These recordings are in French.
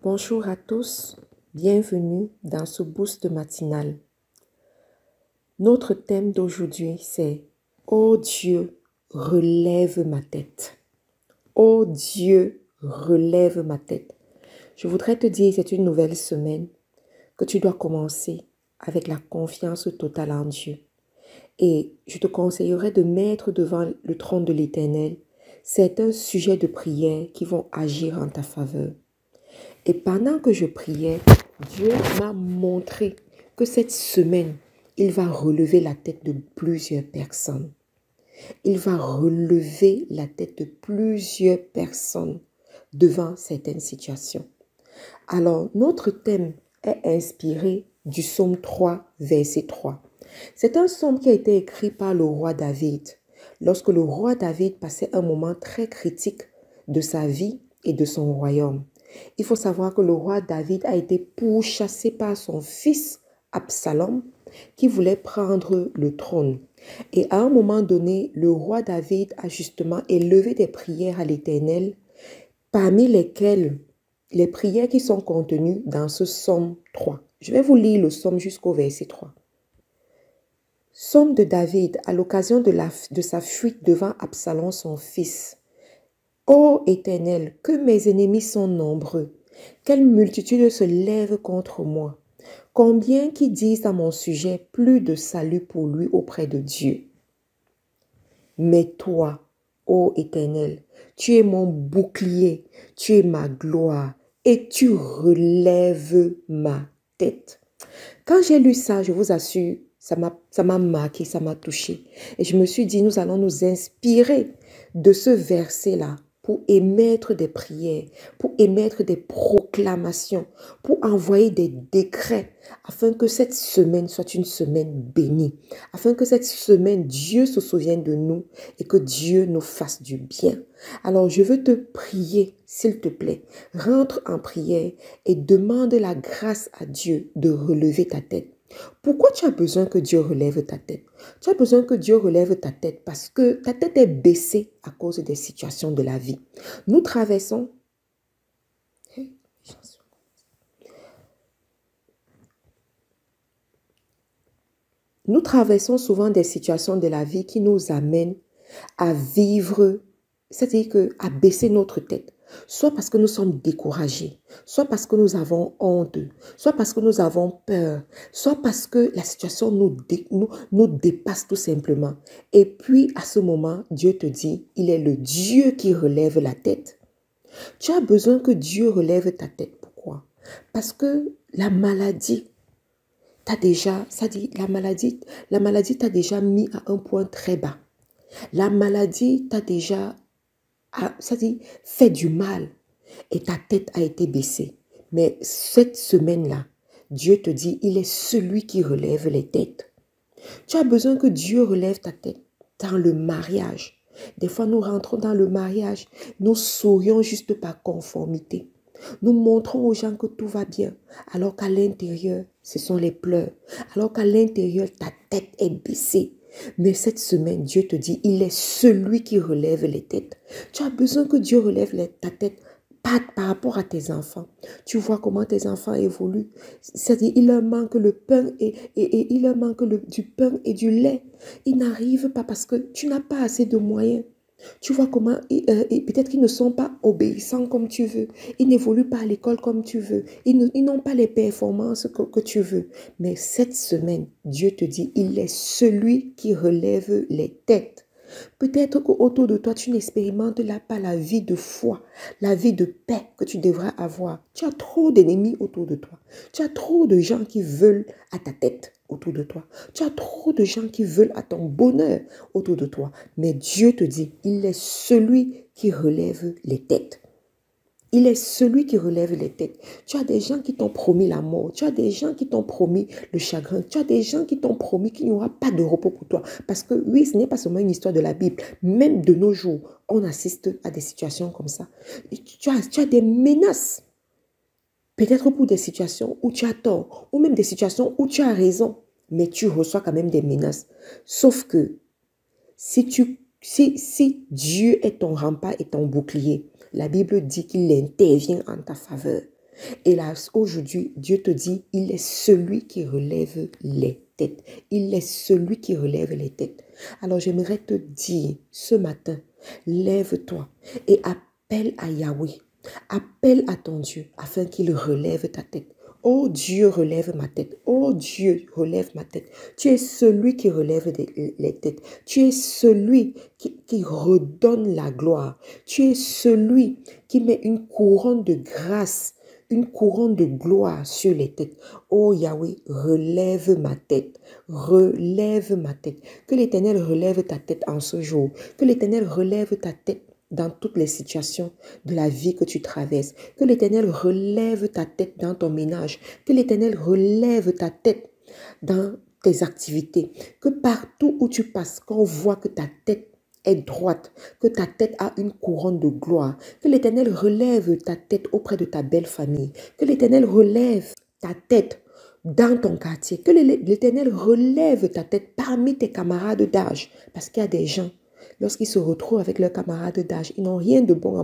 Bonjour à tous, bienvenue dans ce boost matinal. Notre thème d'aujourd'hui c'est « Oh Dieu, relève ma tête ». Oh Dieu, relève ma tête. Je voudrais te dire, c'est une nouvelle semaine que tu dois commencer avec la confiance totale en Dieu. Et je te conseillerais de mettre devant le trône de l'Éternel certains sujets de prière qui vont agir en ta faveur. Et pendant que je priais, Dieu m'a montré que cette semaine, il va relever la tête de plusieurs personnes. Il va relever la tête de plusieurs personnes devant certaines situations. Alors, notre thème est inspiré du psaume 3, verset 3. C'est un psaume qui a été écrit par le roi David, lorsque le roi David passait un moment très critique de sa vie et de son royaume. Il faut savoir que le roi David a été pourchassé par son fils Absalom qui voulait prendre le trône. Et à un moment donné, le roi David a justement élevé des prières à l'Éternel, parmi lesquelles les prières qui sont contenues dans ce psaume 3. Je vais vous lire le psaume jusqu'au verset 3. Psaume de David à l'occasion de sa fuite devant Absalom son fils. Ô Éternel, que mes ennemis sont nombreux, quelle multitude se lève contre moi. Combien qui disent à mon sujet plus de salut pour lui auprès de Dieu. Mais toi, ô Éternel, tu es mon bouclier, tu es ma gloire et tu relèves ma tête. Quand j'ai lu ça, je vous assure, ça m'a marqué, ça m'a touché. Et je me suis dit, nous allons nous inspirer de ce verset-là pour émettre des prières, pour émettre des proclamations, pour envoyer des décrets, afin que cette semaine soit une semaine bénie, afin que cette semaine, Dieu se souvienne de nous et que Dieu nous fasse du bien. Alors, je veux te prier, s'il te plaît, rentre en prière et demande la grâce à Dieu de relever ta tête. Pourquoi tu as besoin que Dieu relève ta tête? Tu as besoin que Dieu relève ta tête parce que ta tête est baissée à cause des situations de la vie. Nous traversons souvent des situations de la vie qui nous amènent à vivre, c'est-à-dire à baisser notre tête. Soit parce que nous sommes découragés, soit parce que nous avons honte, soit parce que nous avons peur, soit parce que la situation nous dépasse tout simplement. Et puis, à ce moment, Dieu te dit, il est le Dieu qui relève la tête. Tu as besoin que Dieu relève ta tête. Pourquoi? Parce que la maladie t'a déjà, la maladie t'a déjà mis à un point très bas. La maladie t'a déjà fait du mal et ta tête a été baissée. Mais cette semaine-là, Dieu te dit, il est celui qui relève les têtes. Tu as besoin que Dieu relève ta tête dans le mariage. Des fois, nous rentrons dans le mariage, nous sourions juste par conformité. Nous montrons aux gens que tout va bien, alors qu'à l'intérieur, ce sont les pleurs. Alors qu'à l'intérieur, ta tête est baissée. Mais cette semaine, Dieu te dit, il est celui qui relève les têtes. Tu as besoin que Dieu relève ta tête par rapport à tes enfants. Tu vois comment tes enfants évoluent. C'est-à-dire, il leur manque le pain et il leur manque du pain et du lait. Ils n'arrivent pas parce que tu n'as pas assez de moyens. Tu vois comment, peut-être qu'ils ne sont pas obéissants comme tu veux. Ils n'évoluent pas à l'école comme tu veux. Ils n'ont pas les performances que tu veux. Mais cette semaine, Dieu te dit, il est celui qui relève les têtes. Peut-être qu'autour de toi, tu n'expérimentes pas la vie de foi, la vie de paix que tu devrais avoir. Tu as trop d'ennemis autour de toi. Tu as trop de gens qui veulent à ta tête autour de toi. Tu as trop de gens qui veulent à ton bonheur autour de toi. Mais Dieu te dit, il est celui qui relève les têtes. Il est celui qui relève les têtes. Tu as des gens qui t'ont promis la mort. Tu as des gens qui t'ont promis le chagrin. Tu as des gens qui t'ont promis qu'il n'y aura pas de repos pour toi. Parce que oui, ce n'est pas seulement une histoire de la Bible. Même de nos jours, on assiste à des situations comme ça. Tu as des menaces. Peut-être pour des situations où tu as tort. Ou même des situations où tu as raison. Mais tu reçois quand même des menaces. Sauf que si Dieu est ton rempart et ton bouclier, la Bible dit qu'il intervient en ta faveur. Et là, aujourd'hui, Dieu te dit, il est celui qui relève les têtes. Il est celui qui relève les têtes. Alors, j'aimerais te dire ce matin, lève-toi et appelle à Yahweh. Appelle à ton Dieu afin qu'il relève ta tête. Oh Dieu, relève ma tête. Oh Dieu, relève ma tête. Tu es celui qui relève les têtes. Tu es celui qui redonne la gloire. Tu es celui qui met une couronne de grâce, une couronne de gloire sur les têtes. Oh Yahweh, relève ma tête. Relève ma tête. Que l'Éternel relève ta tête en ce jour. Que l'Éternel relève ta tête dans toutes les situations de la vie que tu traverses. Que l'Éternel relève ta tête dans ton ménage. Que l'Éternel relève ta tête dans tes activités. Que partout où tu passes, qu'on voit que ta tête est droite, que ta tête a une couronne de gloire. Que l'Éternel relève ta tête auprès de ta belle famille. Que l'Éternel relève ta tête dans ton quartier. Que l'Éternel relève ta tête parmi tes camarades d'âge. Parce qu'il y a des gens, lorsqu'ils se retrouvent avec leurs camarades d'âge, ils n'ont rien de bon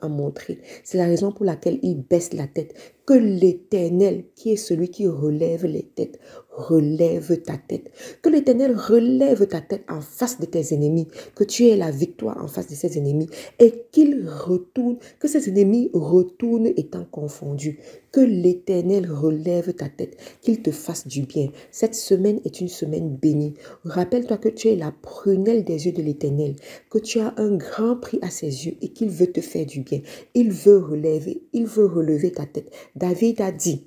à montrer. C'est la raison pour laquelle ils baissent la tête. Que l'Éternel, qui est celui qui relève les têtes, relève ta tête. Que l'Éternel relève ta tête en face de tes ennemis. Que tu aies la victoire en face de ces ennemis. Et qu'il retourne, que ces ennemis retournent étant confondus. Que l'Éternel relève ta tête. Qu'il te fasse du bien. Cette semaine est une semaine bénie. Rappelle-toi que tu es la prunelle des yeux de l'Éternel. Que tu as un grand prix à ses yeux et qu'il veut te faire du bien. Il veut relever ta tête. David a dit,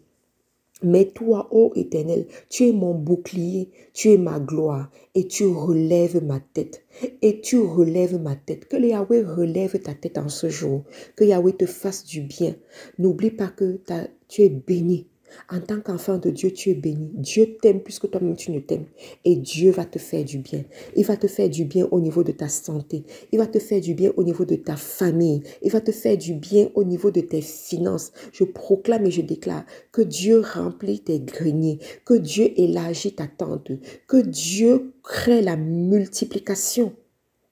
mais toi, ô Éternel, tu es mon bouclier, tu es ma gloire et tu relèves ma tête. Et tu relèves ma tête. Que Yahweh relève ta tête en ce jour. Que Yahweh te fasse du bien. N'oublie pas que tu es béni. En tant qu'enfant de Dieu, tu es béni. Dieu t'aime plus que toi-même tu ne t'aimes. Et Dieu va te faire du bien. Il va te faire du bien au niveau de ta santé. Il va te faire du bien au niveau de ta famille. Il va te faire du bien au niveau de tes finances. Je proclame et je déclare que Dieu remplit tes greniers. Que Dieu élargit ta tente. Que Dieu crée la multiplication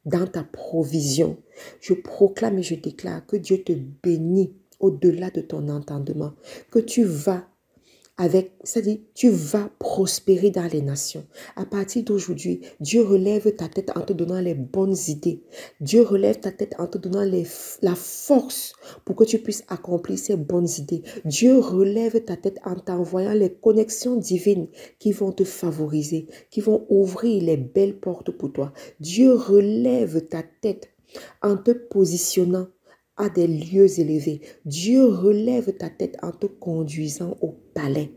dans ta provision. Je proclame et je déclare que Dieu te bénit au-delà de ton entendement. Que tu vas c'est-à-dire, tu vas prospérer dans les nations. À partir d'aujourd'hui, Dieu relève ta tête en te donnant les bonnes idées. Dieu relève ta tête en te donnant la force pour que tu puisses accomplir ces bonnes idées. Dieu relève ta tête en t'envoyant les connexions divines qui vont te favoriser, qui vont ouvrir les belles portes pour toi. Dieu relève ta tête en te positionnant à des lieux élevés. Dieu relève ta tête en te conduisant au palais.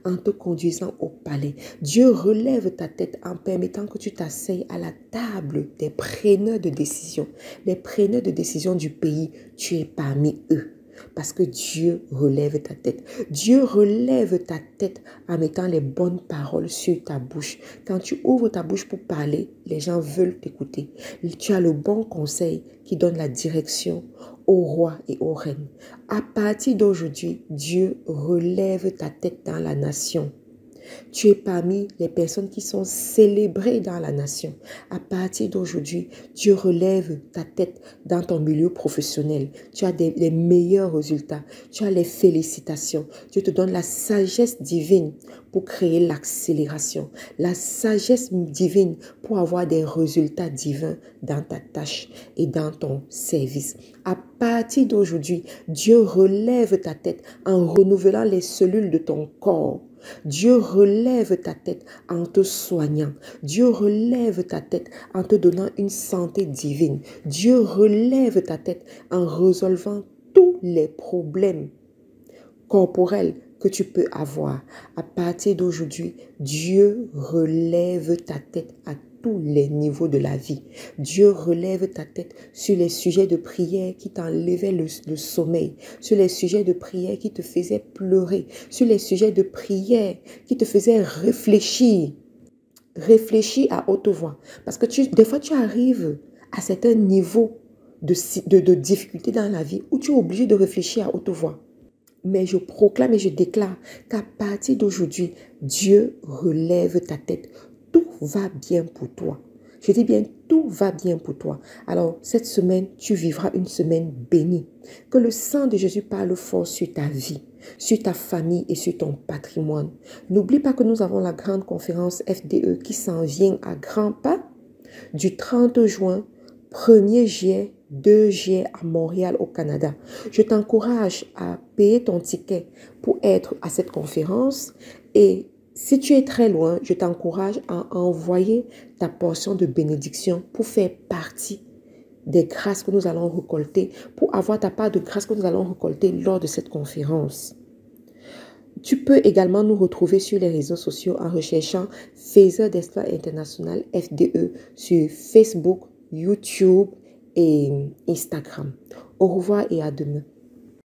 En te conduisant au palais. Dieu relève ta tête en permettant que tu t'asseyes à la table des preneurs de décision. Les preneurs de décision du pays, tu es parmi eux. Parce que Dieu relève ta tête. Dieu relève ta tête en mettant les bonnes paroles sur ta bouche. Quand tu ouvres ta bouche pour parler, les gens veulent t'écouter. Tu as le bon conseil qui donne la direction au roi et aux reines. À partir d'aujourd'hui, Dieu relève ta tête dans la nation. Tu es parmi les personnes qui sont célébrées dans la nation. À partir d'aujourd'hui, Dieu relève ta tête dans ton milieu professionnel. Tu as les meilleurs résultats. Tu as les félicitations. Dieu te donne la sagesse divine pour créer l'accélération. La sagesse divine pour avoir des résultats divins dans ta tâche et dans ton service. À partir d'aujourd'hui, Dieu relève ta tête en renouvelant les cellules de ton corps. Dieu relève ta tête en te soignant. Dieu relève ta tête en te donnant une santé divine. Dieu relève ta tête en résolvant tous les problèmes corporels que tu peux avoir. À partir d'aujourd'hui, Dieu relève ta tête à tous les niveaux de la vie. Dieu relève ta tête sur les sujets de prière qui t'enlevaient le sommeil, sur les sujets de prière qui te faisaient pleurer, sur les sujets de prière qui te faisaient réfléchir. Réfléchis à haute voix. Parce que des fois, tu arrives à certains niveaux de difficulté dans la vie où tu es obligé de réfléchir à haute voix. Mais je proclame et je déclare qu'à partir d'aujourd'hui, Dieu relève ta tête. Tout va bien pour toi. Je dis bien, tout va bien pour toi. Alors, cette semaine, tu vivras une semaine bénie. Que le sang de Jésus parle fort sur ta vie, sur ta famille et sur ton patrimoine. N'oublie pas que nous avons la grande conférence FDE qui s'en vient à grands pas du 30 juin, 1er juillet, 2 juillet à Montréal au Canada. Je t'encourage à payer ton ticket pour être à cette conférence et si tu es très loin, je t'encourage à envoyer ta portion de bénédiction pour faire partie des grâces que nous allons récolter, pour avoir ta part de grâce que nous allons récolter lors de cette conférence. Tu peux également nous retrouver sur les réseaux sociaux en recherchant Faiseur d'Espoir International FDE sur Facebook, YouTube et Instagram. Au revoir et à demain.